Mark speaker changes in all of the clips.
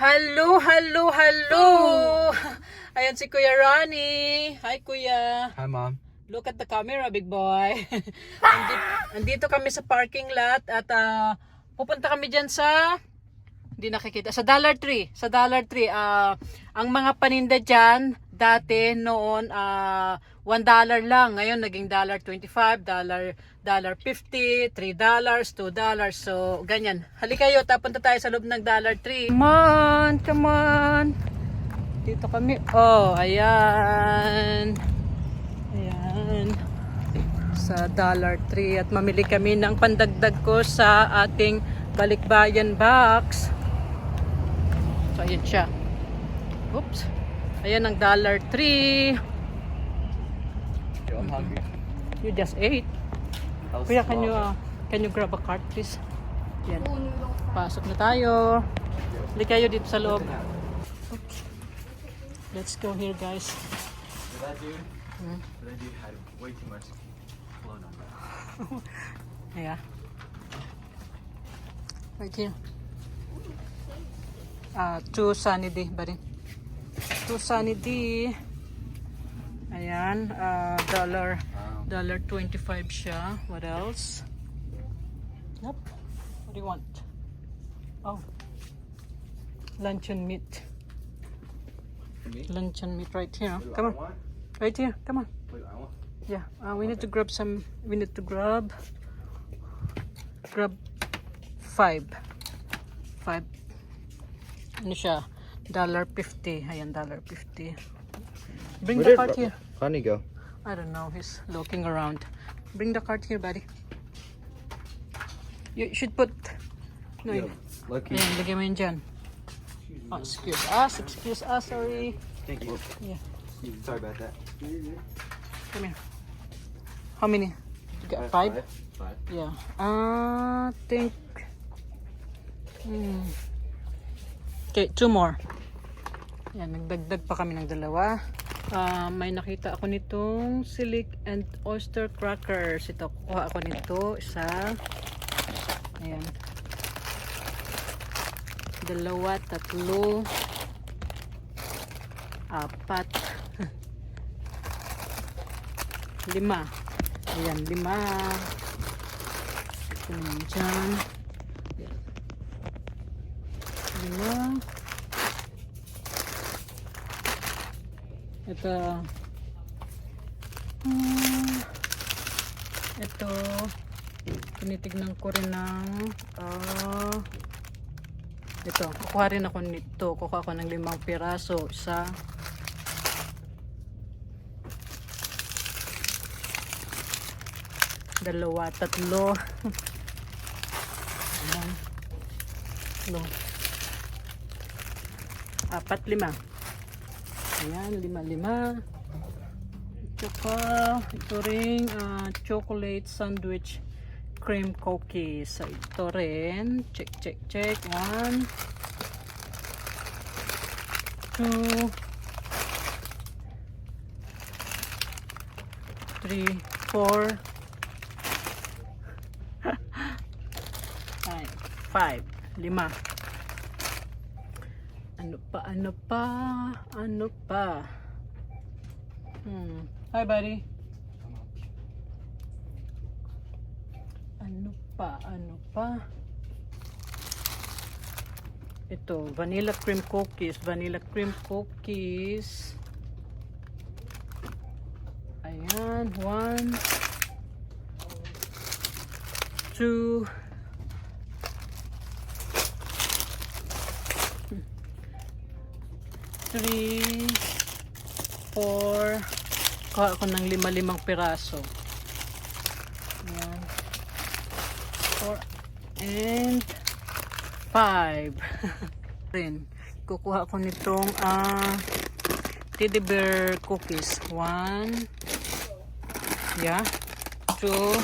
Speaker 1: Hello, hello, hello! Ayan si Kuya Ronnie. Hi, Kuya.
Speaker 2: Hi, Mom.
Speaker 1: Look at the camera, big boy. Andito kami sa parking lot at pupunta kami dyan sa, hindi nakikita, sa Dollar Tree. Sa Dollar Tree. Ang mga paninda dyan, dati noon, $1 lang. Ngayon, naging $1.25, $1.50, $3, $2. So, ganyan. Halika kayo, tapunta tayo sa loob ng Dollar Tree. Come on, come on. Dito kami. Oh, ayan. Ayan. Sa Dollar Tree. At mamili kami ng pandagdag ko sa ating balikbayan box. So, ayan siya. Oops. Ayan ang Dollar Tree.
Speaker 2: Yo, I'm hungry.
Speaker 1: You just ate. Kuya, can you grab a cart, please? Yan. Pasok na tayo. Hindi kayo dito sa loob. Oops. Let's go here, guys.
Speaker 2: That dude had way too much cologne on that.
Speaker 1: Yeah. Right here. To Sunny D, buddy. To Sunny D. Ayan. $1.25 siya. What else? Nope. What do you want? Oh. Luncheon meat.
Speaker 2: Me?
Speaker 1: Luncheon meat right here.
Speaker 2: What do
Speaker 1: Come
Speaker 2: I
Speaker 1: on.
Speaker 2: want?
Speaker 1: Right here. Come on.
Speaker 2: What do I want?
Speaker 1: Yeah. We need to grab some. We need to grab 5. Ano siya? $1.50. Ayan, $1.50. Bring the cart here.
Speaker 2: Honey go?
Speaker 1: I don't know. He's looking around. Bring the cart here, buddy. You should put. No.
Speaker 2: Yo, lucky.
Speaker 1: Ayan, lagay mo yun dyan. Oh, excuse us. Excuse us. Sorry.
Speaker 2: Thank you.
Speaker 1: Yeah.
Speaker 2: Sorry about that.
Speaker 1: Come here. How many? You got 5?
Speaker 2: 5.
Speaker 1: Yeah. Think. Okay, 2 more. Yan, nagdagdag pa kami ng 2. May nakita ako nitong silic and oyster crackers. Ito, kuha ako nito. Isa. Ayan. 2, 3, 4. Lima. Ayan, 5. Ito naman dyan. 5. Ito tinitignan ko rin ng ito, kukuha rin ako nito. Kukuha ako ng 5 piraso. Isa, 2, 3. 4, 5. Ayan, 5. Ito rin chocolate sandwich cream cookies. So, ito rin. Check. 1, 2, 3, 4, 5. 5. Ano pa? Hi, buddy. Ano pa? Ito, vanilla cream cookies. Ayan, 1, 2, 3, 4. Kuha ako ng 5 piraso. Ayan. 4 and 5. Rin. Kukuha ako nitong teddy bear cookies. 1. Yeah. 2,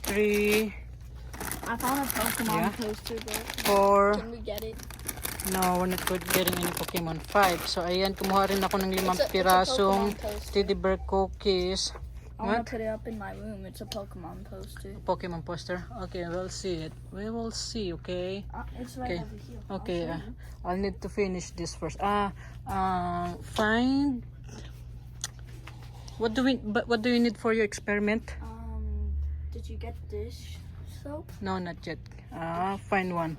Speaker 1: 3.
Speaker 3: I found a Pokemon poster there.
Speaker 1: 4.
Speaker 3: Can we get it?
Speaker 1: No, we're not getting any Pokemon. 5. So, ayan, kumuha rin ako ng 5 pirasong
Speaker 3: Pokemon toaster.
Speaker 1: teddy bear cookies.
Speaker 3: I want
Speaker 1: What?
Speaker 3: to put it up in my room. It's a Pokemon poster.
Speaker 1: Pokemon poster. Okay, we'll see it. We will see, okay?
Speaker 3: It's right
Speaker 1: Okay.
Speaker 3: over here.
Speaker 1: Okay,
Speaker 3: I'll show you.
Speaker 1: I'll need to finish this first. Find what do you need for your experiment?
Speaker 3: Did you get dish soap?
Speaker 1: No, not yet. Find one.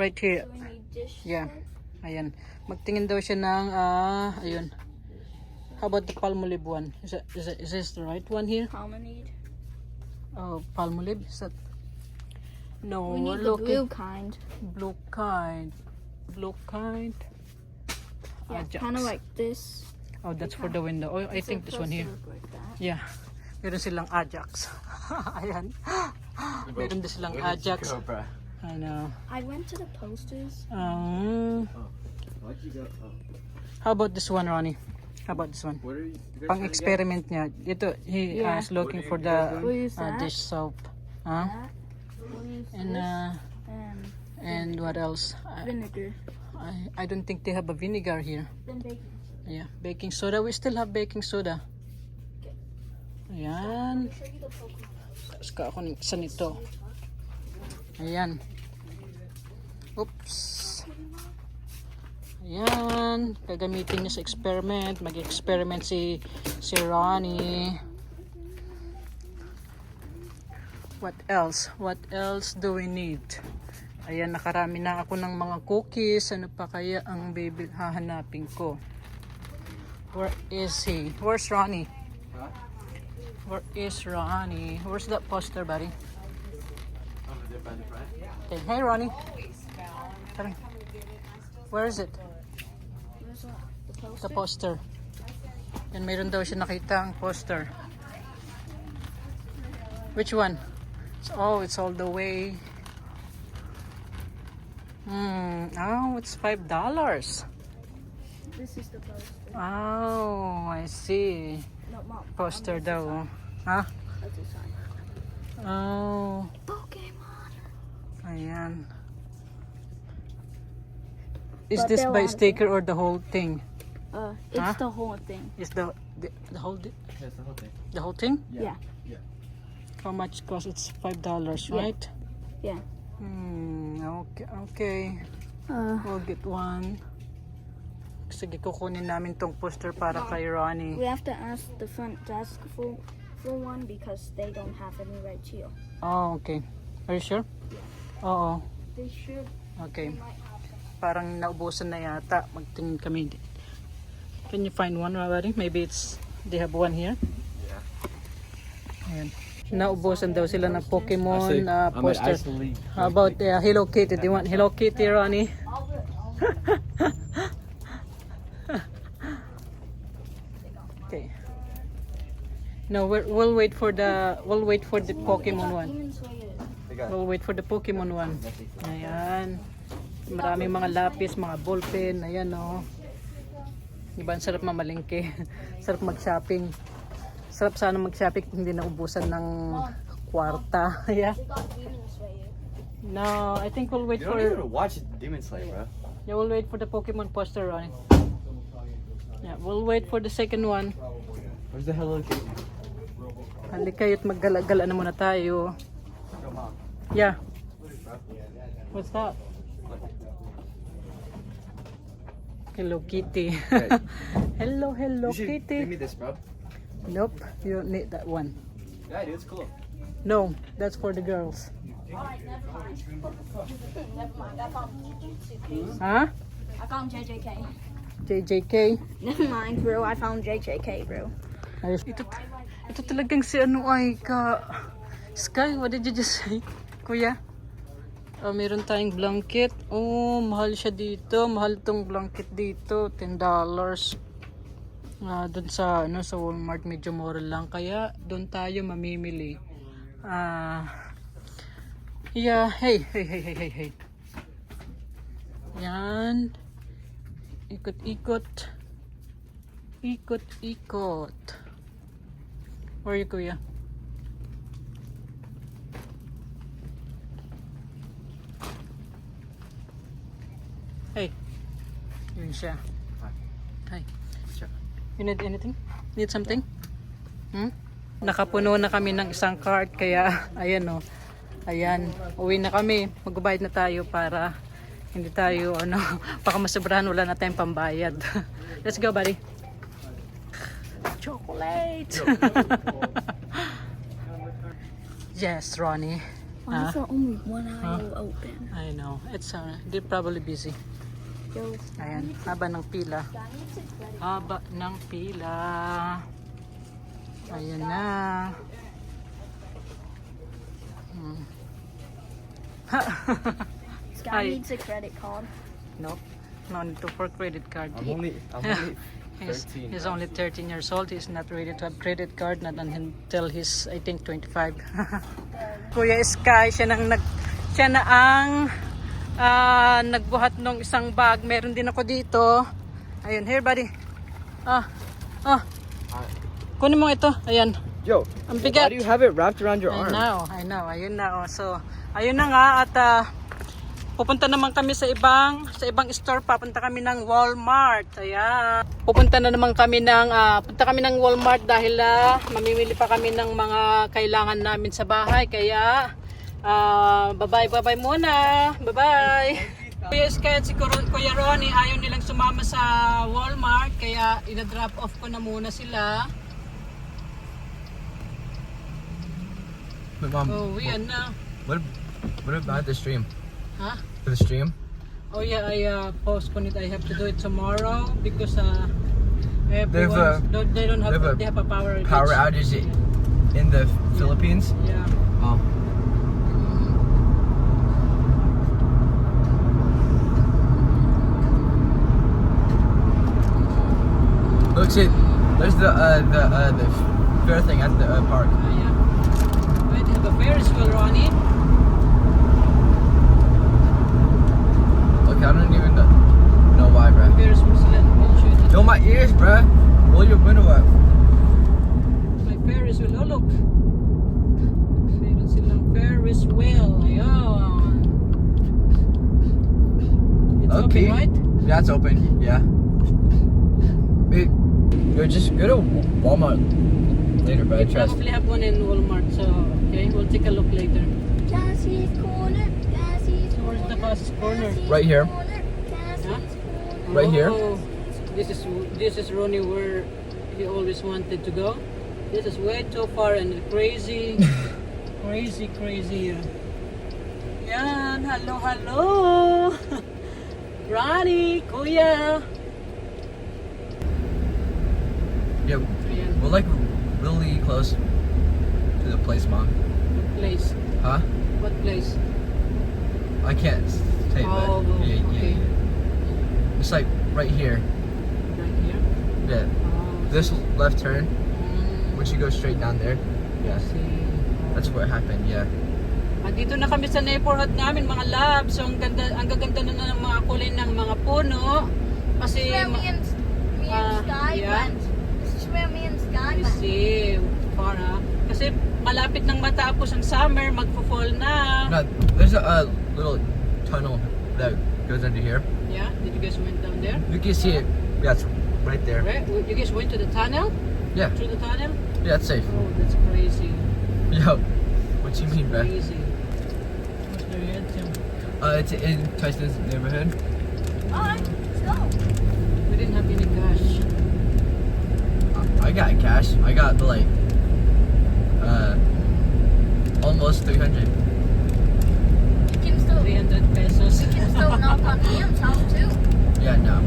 Speaker 1: Right here.
Speaker 3: Do we need dish
Speaker 1: Yeah.
Speaker 3: soap?
Speaker 1: Ayan. Magtingin daw siya ng ayun. How about the Palmolive one? Is this the right one here?
Speaker 3: Promenade.
Speaker 1: Oh, Palmolive? Is that? No,
Speaker 3: We need
Speaker 1: we're
Speaker 3: the
Speaker 1: looking.
Speaker 3: blue kind.
Speaker 1: Blue kind. Blue kind.
Speaker 3: Yeah,
Speaker 1: Ajax.
Speaker 3: kind of like this.
Speaker 1: Oh, that's for the window. Oh, I
Speaker 3: It's
Speaker 1: think this one
Speaker 3: supposed
Speaker 1: here.
Speaker 3: to look like that.
Speaker 1: Yeah. Meron silang Ajax. Ayan. Meron din silang
Speaker 2: Where did you
Speaker 1: Ajax.
Speaker 2: go, bruh?
Speaker 1: I know.
Speaker 3: I went to the posters.
Speaker 2: Why'd you go? Oh.
Speaker 1: How about this one, Ronnie? How about this one?
Speaker 2: What are you guys
Speaker 1: Pang
Speaker 2: trying to get?
Speaker 1: experiment niya. Ito, he
Speaker 3: Yeah.
Speaker 1: is looking for
Speaker 2: What are
Speaker 1: the
Speaker 3: you guys doing?
Speaker 1: dish soap. Huh?
Speaker 3: That. We'll use
Speaker 1: And
Speaker 3: this
Speaker 1: and what else?
Speaker 3: vinegar.
Speaker 1: I don't think they have a vinegar here.
Speaker 3: Then bacon.
Speaker 1: Yeah, baking soda. We still have baking soda. Ayan.
Speaker 3: Show you the Pokemon.
Speaker 1: Tapos ka ako ng isa nito. Ayan. Oops. Ayan. Gagamitin niya sa experiment. Mag-experiment si Ronnie. What else? What else do we need? Ayan, nakarami na ako ng mga cookies. Ano pa kaya ang baby hahanapin ko? Where is he? Where's Ronnie?
Speaker 2: Huh?
Speaker 1: Where is Ronnie? Where's that poster, buddy?
Speaker 2: Over there by the front.
Speaker 1: Okay, hey Ronnie. Tara. Where is it?
Speaker 3: Where's that? The
Speaker 1: The
Speaker 3: poster?
Speaker 1: poster. Yan, mayroon daw siya nakita ang poster. Which one? Oh, it's all the way. Oh, it's $5.
Speaker 3: This is the poster.
Speaker 1: Oh, I see.
Speaker 3: No, Mom.
Speaker 1: Poster daw. Huh?
Speaker 3: That's a sign.
Speaker 1: Oh,
Speaker 3: Pokemon.
Speaker 1: ayan. Is
Speaker 3: But
Speaker 1: this
Speaker 3: they're
Speaker 1: by
Speaker 3: out of
Speaker 1: sticker or the whole thing?
Speaker 3: It's
Speaker 1: Huh?
Speaker 3: the whole thing.
Speaker 1: Is the whole
Speaker 2: That's the whole thing.
Speaker 1: the whole thing?
Speaker 3: Yeah.
Speaker 1: How much cost? It's $5,
Speaker 3: Yeah.
Speaker 1: right?
Speaker 3: Yeah.
Speaker 1: Okay, okay. We'll get one. Sige, kukunin namin tong poster para kay Ronnie.
Speaker 3: We have to ask the front desk for one because they don't have any right here.
Speaker 1: Oh, okay. Are you sure? Oo.
Speaker 3: They should.
Speaker 1: Okay.
Speaker 3: They might have some.
Speaker 1: Parang naubusan na yata. Magtingin kami. Can you find one already? Maybe they have one here.
Speaker 2: Yeah.
Speaker 1: Ayan. Naubusan daw sila ng Pokemon
Speaker 2: Actually, I'm at
Speaker 1: poster.
Speaker 2: Ice League.
Speaker 1: How about Hello Kitty? Do you want Hello Kitty, Ronnie? Okay. No, we'll wait for the Pokemon one.
Speaker 3: Demon Slayer.
Speaker 2: They got
Speaker 1: We'll wait for the Pokemon one. Ayan. Maraming mga lapis, mga ballpen. Ayan, oh. Diba, ang sarap mamalingke. Sarap mag-shopping. Sarap sana mag-shopping kung hindi naubusan ng kwarta. Yeah.
Speaker 3: They got Demon Slayer.
Speaker 1: No, I think we'll wait
Speaker 2: You
Speaker 1: for...
Speaker 2: don't even watch Demon Slayer, bro.
Speaker 1: Yeah, we'll wait for the Pokemon poster, Ronnie. Yeah, we'll wait for the second one.
Speaker 2: Where's the Hello Kitty?
Speaker 1: Halika kayo't maggala-gala na muna tayo.
Speaker 2: Go, Mom.
Speaker 1: Yeah. What's that? Hello Kitty.
Speaker 2: Hey.
Speaker 1: Hello
Speaker 2: You should
Speaker 1: Kitty.
Speaker 2: give me this, bro.
Speaker 1: Nope, you don't need that one.
Speaker 2: Yeah, dude, it's cool.
Speaker 1: No, that's for the girls.
Speaker 3: Alright, never mind. Never mind. I found JJK.
Speaker 1: Huh?
Speaker 3: I found JJK.
Speaker 1: JJK.
Speaker 3: Never mind, bro. I found JJK, bro.
Speaker 1: Ayos. Ito talagang si ano ay ka... Sky, what did you just say? Kuya? Oh, meron tayong blanket. Oh, mahal siya dito. Mahal tong blanket dito. $10. Doon sa, ano, sa Walmart medyo mura lang. Kaya doon tayo mamimili. Yeah, hey. Yan. Ikot-ikot. Ikot-ikot. Where are you, Kuya? Hey. Yun siya.
Speaker 2: Hi.
Speaker 1: Hi.
Speaker 2: Sure.
Speaker 1: You need anything? Need something? Hmm? nakapuno na kami ng isang cart, kaya ayan o. Ayan, uwi na kami. Magbabayad na tayo para hindi tayo baka masobrahan, wala na tayong pambayad. Let's go, buddy. Chocolate. Yes, Ronnie.
Speaker 3: Why is there only one aisle open?
Speaker 1: I know. It's they're probably busy.
Speaker 3: Yo,
Speaker 1: Ayan, haba ng pila.
Speaker 3: I need to credit.
Speaker 1: Haba ng pila. Ayan na.
Speaker 3: Sky
Speaker 1: Hi.
Speaker 3: needs a credit card.
Speaker 1: No, no need to for credit card.
Speaker 2: I'm only
Speaker 1: He's,
Speaker 2: 13.
Speaker 1: he's only 13 years old. He's not ready to have credit card, not until he's, I think, 25. Kuya Sky, siya na ang nagbuhat ng isang bag. Meron din ako dito. Ayun, here buddy. Kunin mo ito. Ayan.
Speaker 2: Yo,
Speaker 1: Ang
Speaker 2: why
Speaker 1: bigat.
Speaker 2: do you have it wrapped around your arm?
Speaker 1: I know. Ayun na. Oh. So, ayun na nga at pupunta naman kami sa ibang store. Papunta kami ng Walmart. Ayan. Pupunta kami ng Walmart dahil mamimili pa kami ng mga kailangan namin sa bahay. Kaya bye-bye muna. Bye-bye. Kuya Sky at si Kuya Ronnie ayaw nilang sumama sa Walmart, kaya ina-drop off ko na muna sila.
Speaker 2: But mom,
Speaker 1: Oh, we are na.
Speaker 2: what about the stream?
Speaker 1: Huh?
Speaker 2: For the stream?
Speaker 1: Oh yeah, I postponed it. I have to do it tomorrow because
Speaker 2: They have
Speaker 1: they don't have
Speaker 2: they have a
Speaker 1: they have a power
Speaker 2: outage in the Philippines.
Speaker 1: Yeah.
Speaker 2: Oh. Look, see, there's the fair thing at the park.
Speaker 1: Yeah. Wait, they have a Ferris wheel, Ronnie.
Speaker 2: Look, I don't even know why, bruh.
Speaker 1: Ferris wheel sila. I'll show you.
Speaker 2: Yo, my ears, bruh. Roll your window up.
Speaker 1: My Ferris wheel. Oh look. Meron silang Ferris wheel. Ayun. It's
Speaker 2: Okay.
Speaker 1: open, right?
Speaker 2: Yeah, it's open. Yeah. Wait, yo, just go to Walmart later,
Speaker 1: We
Speaker 2: bruh. Trust.
Speaker 1: probably have one in Walmart, so okay, we'll take a look later.
Speaker 3: Cassie's corner. Cassie's
Speaker 1: So where's the bus corner?
Speaker 2: Right here.
Speaker 1: Huh?
Speaker 2: Right here?
Speaker 1: Oh, this is Ronnie where he always wanted to go. This is way too far and crazy. crazy. Yan, hello. Ronnie, Kuya.
Speaker 2: Yeah,
Speaker 1: Ayan,
Speaker 2: we're like really close to the place, mom.
Speaker 1: what place?
Speaker 2: Huh?
Speaker 1: What place?
Speaker 2: I can't say,
Speaker 1: Oh,
Speaker 2: but yeah,
Speaker 1: okay.
Speaker 2: yeah. It's like right here.
Speaker 1: Right here?
Speaker 2: Yeah.
Speaker 1: Oh,
Speaker 2: This left turn,
Speaker 1: mm,
Speaker 2: once you go straight down there.
Speaker 1: I
Speaker 2: Yeah.
Speaker 1: see.
Speaker 2: That's what happened. Yeah.
Speaker 1: Dito na kami sa neighborhood namin, mga lab. So ang gaganda na ng mga kulay ng mga puno. Kasi
Speaker 3: Where me and Sky
Speaker 1: yeah.
Speaker 3: went. This is where me and Sky
Speaker 1: I
Speaker 3: went.
Speaker 1: see. Para. Kasi malapit nang matapos ang summer, magfo-fall na.
Speaker 2: No, there's a little tunnel that goes under here.
Speaker 1: Yeah, did you guys went down there?
Speaker 2: You can see it. Yeah, it's right there.
Speaker 1: Right? You guys went to the tunnel?
Speaker 2: Yeah.
Speaker 1: Through the tunnel?
Speaker 2: Yeah, it's safe.
Speaker 1: Oh, that's crazy.
Speaker 2: Yo, what you mean, bruh?
Speaker 1: Crazy. What's the reaction?
Speaker 2: It's in Tyson's neighborhood.
Speaker 3: Alright, let's go.
Speaker 1: We didn't have any cash.
Speaker 2: I got cash. I got like almost 300.
Speaker 3: You can still
Speaker 1: 300 pesos.
Speaker 3: knock on Liam's house too.
Speaker 2: Yeah, no.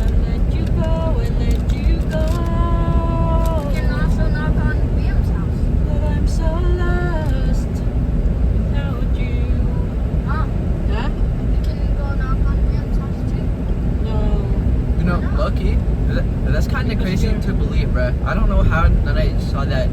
Speaker 1: I'll let you go, I'll let you go.
Speaker 3: You can also knock on Liam's house.
Speaker 1: But I'm so lost without you.
Speaker 3: Mom,
Speaker 1: Huh?
Speaker 3: you can go knock on Liam's house too.
Speaker 1: No.
Speaker 2: You know, lucky. That's kind of crazy to believe, bruh. I don't know how the night saw that